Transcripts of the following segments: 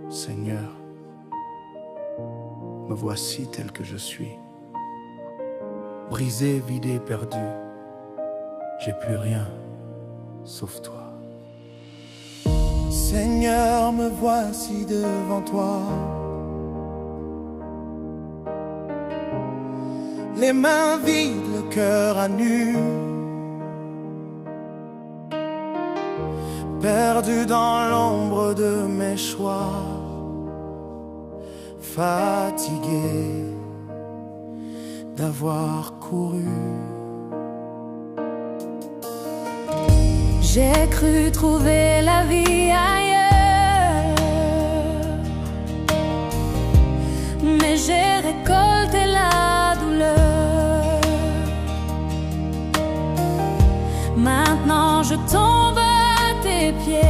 Seigneur, me voici tel que je suis. Brisé, vidé, perdu, j'ai plus rien sauf toi. Seigneur, me voici devant toi, les mains vides, le cœur à nu, perdu dans l'ombre de mes choix, fatigué d'avoir couru. J'ai cru trouver la vie ailleurs, mais j'ai récolté la douleur. Maintenant je tombe à tes pieds,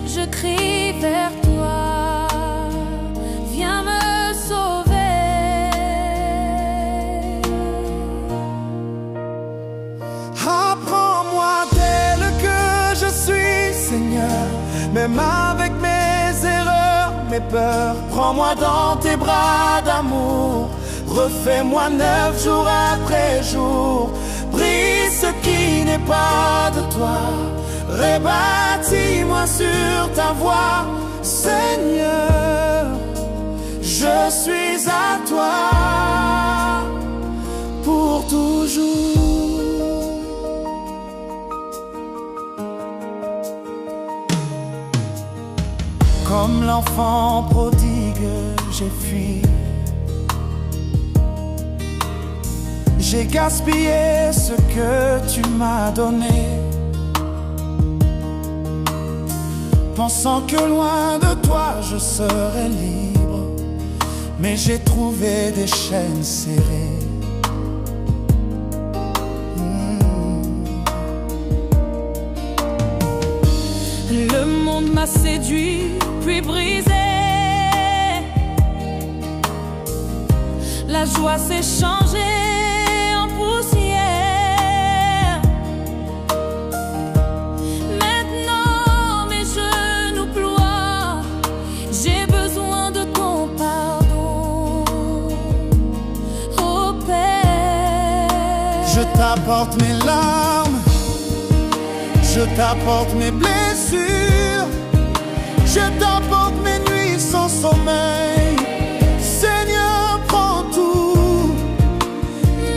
je crie vers toi, viens me sauver. Apprends-moi tel que je suis, Seigneur, même avec mes erreurs, mes peurs. Prends-moi dans tes bras d'amour, refais-moi neuf jour après jour. Brise ce qui n'est pas de toi, rebâtis-moi sur ta voie. Seigneur, je suis à toi pour toujours. Comme l'enfant prodigue, j'ai fui. J'ai gaspillé ce que tu m'as donné, pensant que loin de toi je serais libre, mais j'ai trouvé des chaînes serrées. Le monde m'a séduit, puis brisé. La joie s'est changée en poussière. Maintenant mes genoux ploient, j'ai besoin de ton pardon, ô Père. Je t'apporte mes larmes, je t'apporte mes blessures, je t'apporte mes nuits sans sommeil. Seigneur, prends tout.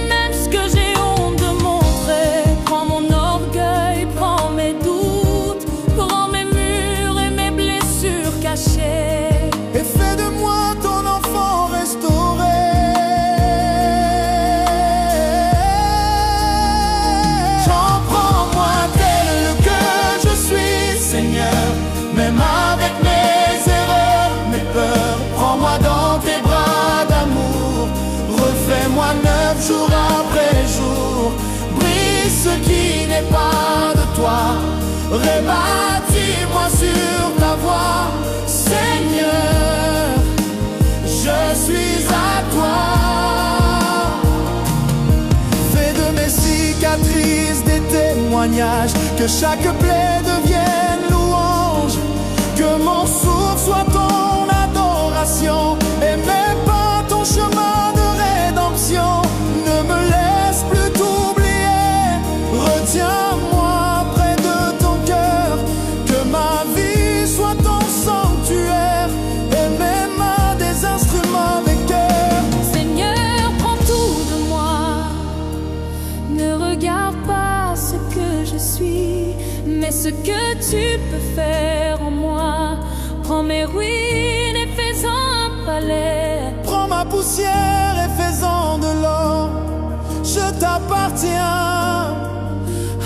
Même ce que j'ai honte de montrer, prends mon orgueil, prends mes doutes, prends mes murs et mes blessures cachées, et fais de moi ton enfant restauré. Prends-moi tel que je suis, Seigneur, même avec mes erreurs, mes peurs. Prends-moi dans tes bras d'amour, refais-moi neuf jour après jour. Brise ce qui n'est pas de toi, rebâtis-moi sur ta voie. Seigneur, je suis à toi. Fais de mes cicatrices des témoignages, que chaque plaie devienne louange, que mon souffle soit ton adoration et mes pas ton chemin de rédemption. Ne me laisse plus t'oublier, retiens-moi près de ton cœur, que ma vie soit ton sanctuaire et mes mains des instruments avec cœur. Seigneur, prends tout de moi, ne regarde pas ce que je suis, mais ce que tu peux faire en moi. Prends mes ruines et fais-en un palais. Prends ma poussière et fais-en de l'or. Je t'appartiens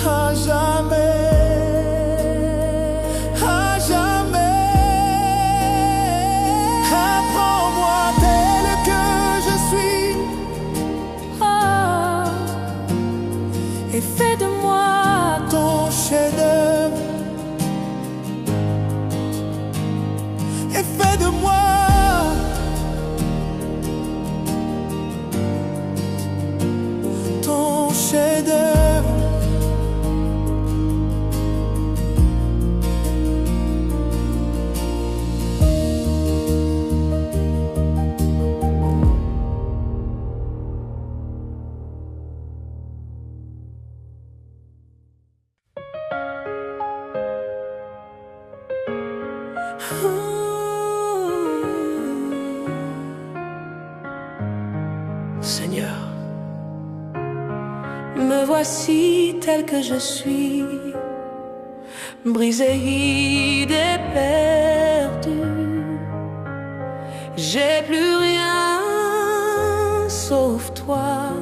à jamais, à jamais. Apprends-moi tel que je suis, Oh, et fais de moi ton chef-d'œuvre, et fais de moi ton chef-d'œuvre. Seigneur, me voici tel que je suis, brisé et perdu. J'ai plus rien sauf toi.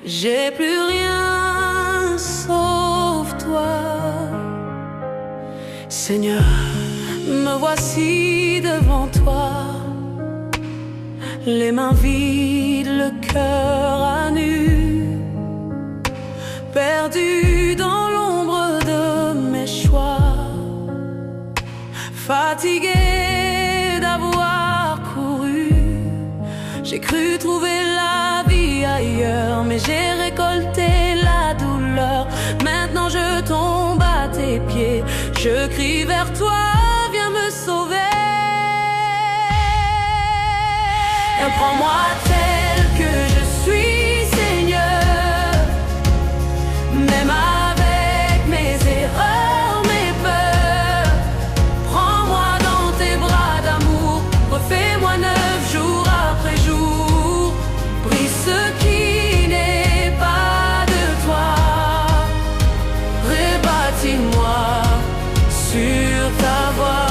J'ai plus rien sauf toi. Seigneur, me voici devant toi, les mains vides, le cœur à nu, perdu dans l'ombre de mes choix, fatigué d'avoir couru. J'ai cru trouver la vie ailleurs, mais j'ai récolté la douleur. Maintenant je tombe à tes pieds, je crie vers toi, viens me sauver. Prends-moi tel que je suis, Seigneur, même avec mes erreurs, mes peurs. Prends-moi dans tes bras d'amour, refais-moi neuf jour après jour. Brise ce qui n'est pas de toi, rebâtis-moi sur ta voie,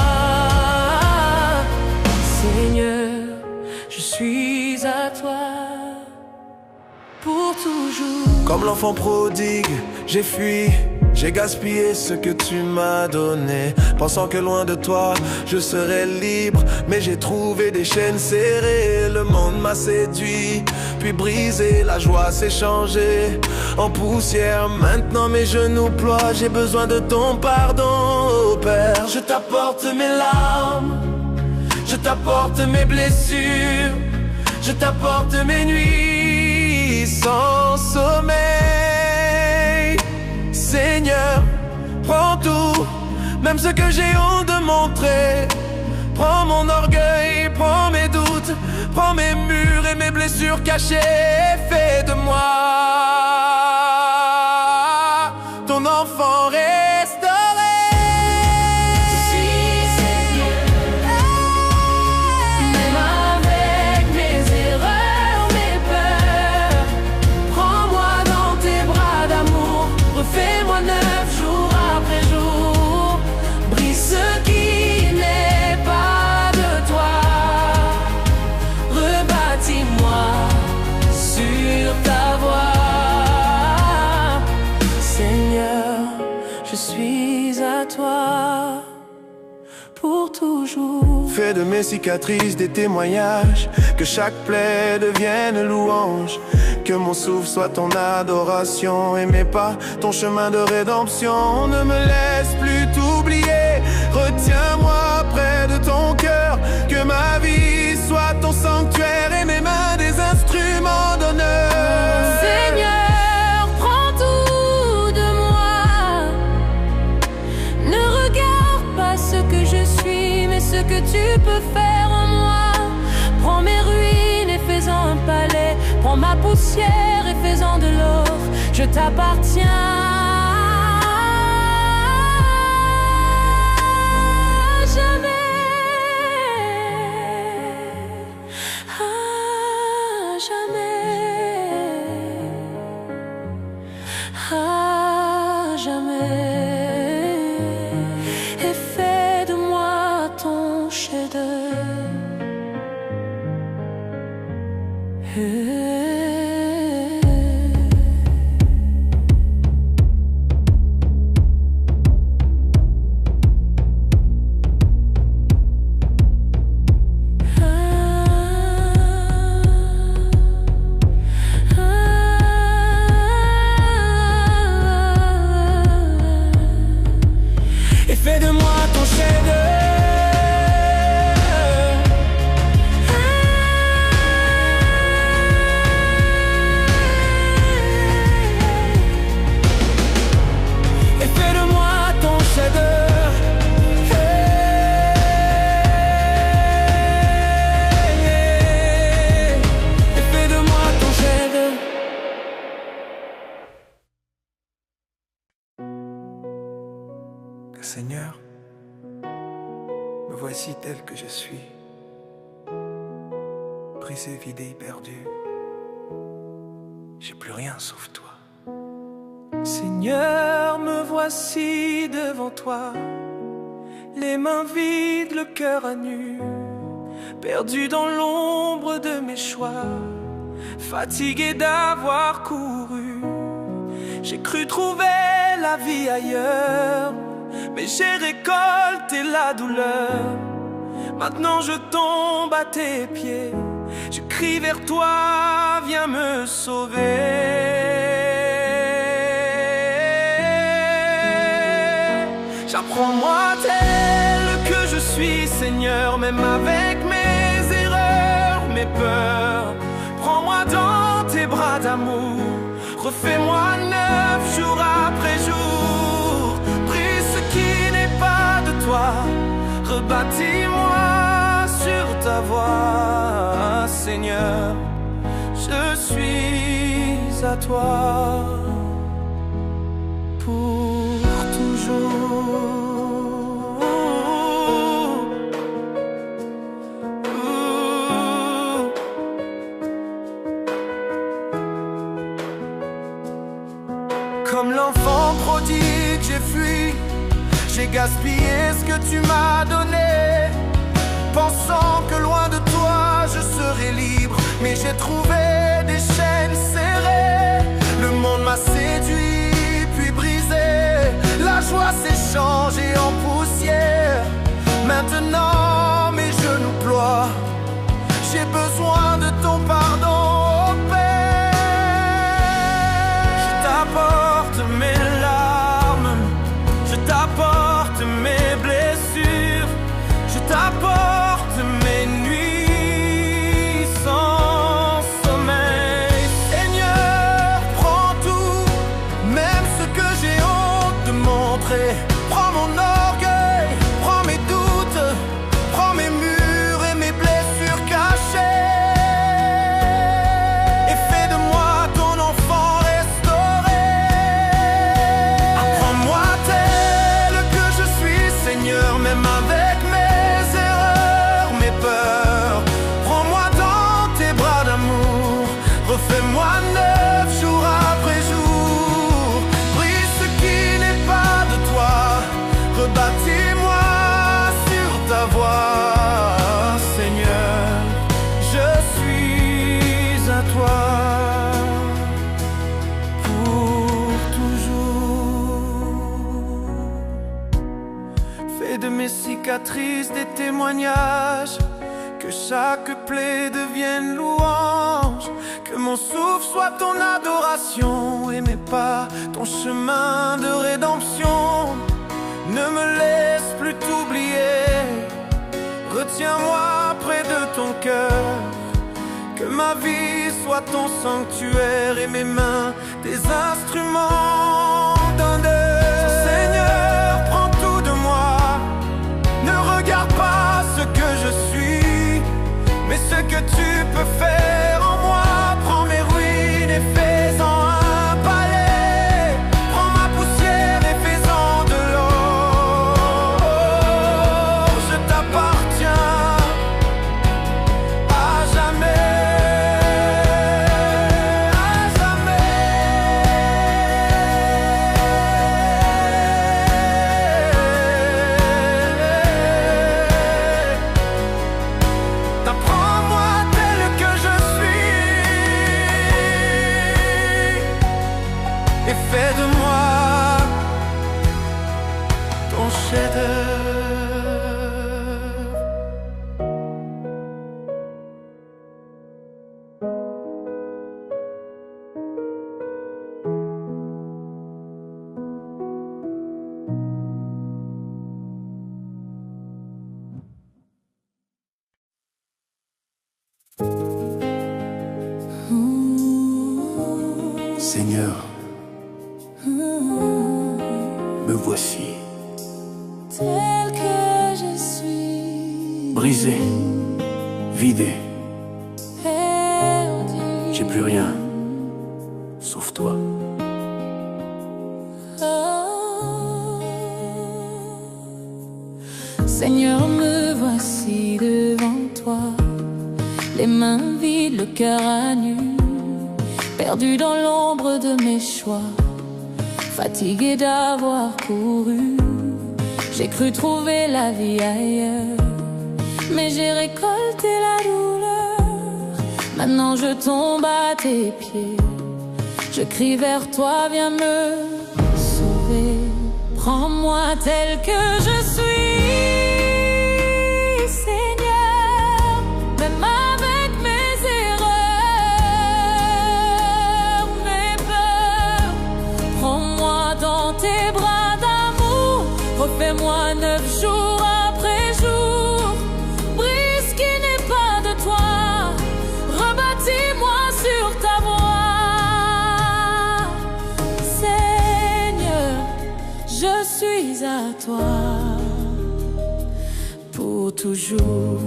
Seigneur. Je suis à toi pour toujours. Comme l'enfant prodigue, j'ai fui, j'ai gaspillé ce que tu m'as donné, pensant que loin de toi, je serais libre. Mais j'ai trouvé des chaînes serrées, le monde m'a séduit, puis brisé, la joie s'est changée en poussière. Maintenant mes genoux ploient, j'ai besoin de ton pardon, oh Père. Je t'apporte mes larmes, je t'apporte mes blessures, je t'apporte mes nuits sans sommeil. Seigneur, prends tout, même ce que j'ai honte de montrer. Prends mon orgueil, prends mes doutes, prends mes murs et mes blessures cachées. Fais de moi ton enfant restauré. Fais-moi neuf jour après jour. Brise ce qui n'est pas de toi, rebâtis-moi sur ta voie. Seigneur, je suis à toi pour toujours. Fais de mes cicatrices des témoignages, que chaque plaie devienne louange. Que mon souffle soit ton adoration et mes pas ton chemin de rédemption. Ne me laisse plus t'oublier, retiens-moi près de ton cœur. Que ma vie soit ton sanctuaire et mes mains des instruments d'honneur. Seigneur, prends tout de moi. Ne regarde pas ce que je suis, mais ce que tu peux faire en moi. Prends mes ruines et fais-en un palais. Prends ma poussière et fais-en de l'or. Je t'appartiens. À jamais, et fais de moi ton chef-d'œuvre. Seigneur, Me voici tel que je suis, brisé, vidé, perdu. J'ai plus rien sauf toi. Seigneur, me voici devant toi, les mains vides, le cœur à nu, perdu dans l'ombre de mes choix, fatigué d'avoir couru. J'ai cru trouver la vie ailleurs, mais j'ai récolté la douleur. Maintenant je tombe à tes pieds, je crie vers toi, viens me sauver. J'apprends-moi tel que je suis, Seigneur, même avec mes erreurs, mes peurs. Prends-moi dans tes bras d'amour, refais-moi neuf jour après jour. Brise ce qui n'est pas de toi, rebâtis-moi sur ta voie. Seigneur, je suis à toi pour toujours. Comme l'enfant prodigue, j'ai fui, j'ai gaspillé ce que tu m'as donné, pensant que loin de toi je serais libre. Mais j'ai trouvé des chaînes serrées, le monde m'a séduit puis brisé. La joie s'est changée en poussière, maintenant mes genoux ploient. J'ai besoin de ton pardon, oh Père. Je t'apporte mes larmes, je t'apporte mes blessures, je t'apporte mes nuits sans sommeil. Seigneur, prends tout, même ce que j'ai honte de montrer. Prends mon orgueil, prends mes doutes, prends mes murs et mes blessures cachées, et fais de moi ton enfant restauré. Apprends-moi tel que je suis, Seigneur, même avec mes erreurs, mes peurs. Prends-moi dans tes bras d'amour, refais-moi neuf jour après jour. Brise ce qui n'est pas de toi, rebâtis-moi sur ta voie. Seigneur, je suis à toi pour toujours. Fais de mes cicatrices des témoignages, que chaque plaie devienne louange, que mon souffle soit ton adoration et mes pas ton chemin de rédemption. Ne me laisse plus t'oublier, retiens-moi près de ton cœur, que ma vie soit ton sanctuaire et mes mains tes instruments d'un deuil. Seigneur, prends tout de moi, ne regarde pas ce que je suis, mais ce que tu peux faire en moi. Prends mes ruines et fais-en un palais, prends ma poussière et fais-en de l'or. Je t'appartiens à jamais, à jamais. Apprends-moi tel que je suis, et fais de moi ton chef-d'œuvre. Seigneur, me voici, tel que je suis, brisé, vidé, perdu. j'ai plus rien sauf toi. Oh. Seigneur, me voici devant toi, les mains vides, le cœur à nu, perdu dans l'ombre de mes choix, fatigué d'avoir couru. J'ai cru trouver la vie ailleurs, mais j'ai récolté la douleur. Maintenant je tombe à tes pieds, je crie vers toi, viens me sauver. Prends-moi tel que je suis, Seigneur, même avec mes erreurs, mes peurs. Prends-moi dans tes bras d'amour, refais-moi 9 jours après jour. Brise ce qui n'est pas de toi, rebâtis-moi sur ta voie. Seigneur, je suis à toi pour toujours.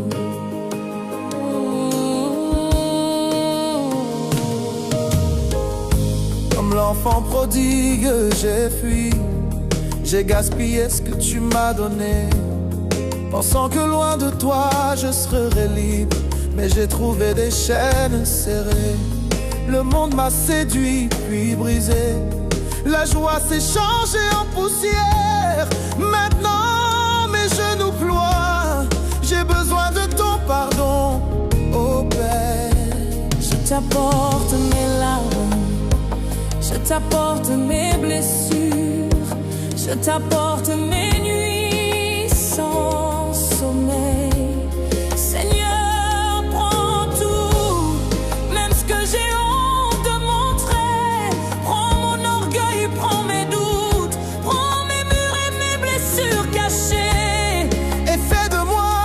Comme l'enfant prodigue, j'ai fui, j'ai gaspillé ce que tu m'as donné, pensant que loin de toi je serais libre, mais j'ai trouvé des chaînes serrées. Le monde m'a séduit puis brisé, la joie s'est changée en poussière. Maintenant mes genoux ploient, j'ai besoin de ton pardon, ô Père. Je t'apporte mes larmes, je t'apporte mes blessures, je t'apporte mes nuits sans sommeil. Seigneur, prends tout, même ce que j'ai honte de montrer. Prends mon orgueil, prends mes doutes, prends mes murs et mes blessures cachées, et fais de moi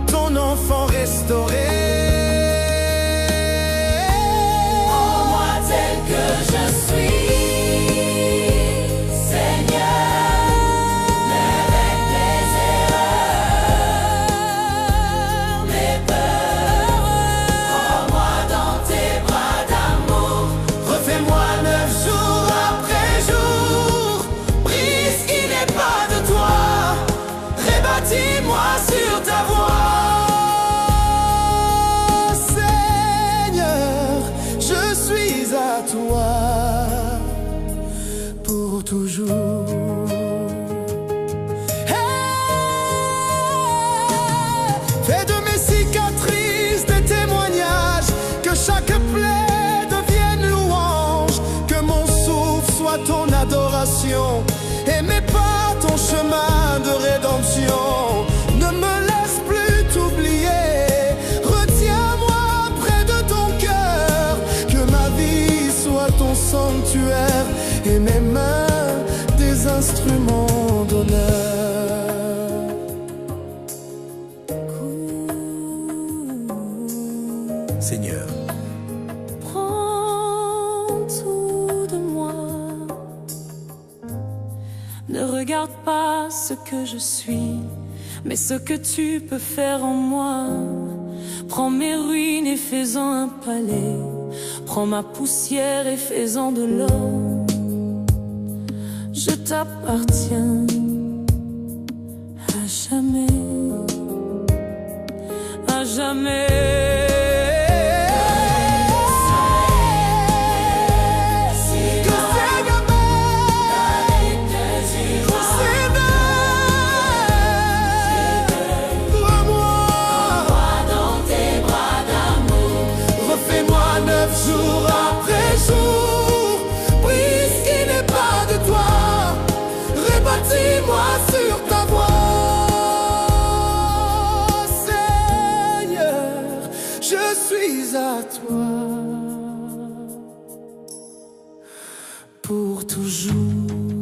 ton enfant restauré. Prends-moi tel que je suis, dis-moi sur ta voie. Seigneur, je suis à toi pour toujours. Hey! Fais de mes cicatrices des témoignages, que chaque plaie devienne louange, que mon souffle soit ton adoration et mes pas ton chemin de rédemption. Ne me laisse plus t'oublier, retiens-moi près de ton cœur, que ma vie soit ton sanctuaire et mes mains des instruments d'honneur. Seigneur, prends tout de moi. Ne regarde pas ce que je suis, mais ce que tu peux faire en moi. Prends mes ruines et fais-en un palais, prends ma poussière et fais-en de l'or. Je t'appartiens à jamais, à jamais. Jour après jour, brise ce qui n'est pas de toi, rebâtis-moi sur ta voie. Seigneur, je suis à toi pour toujours.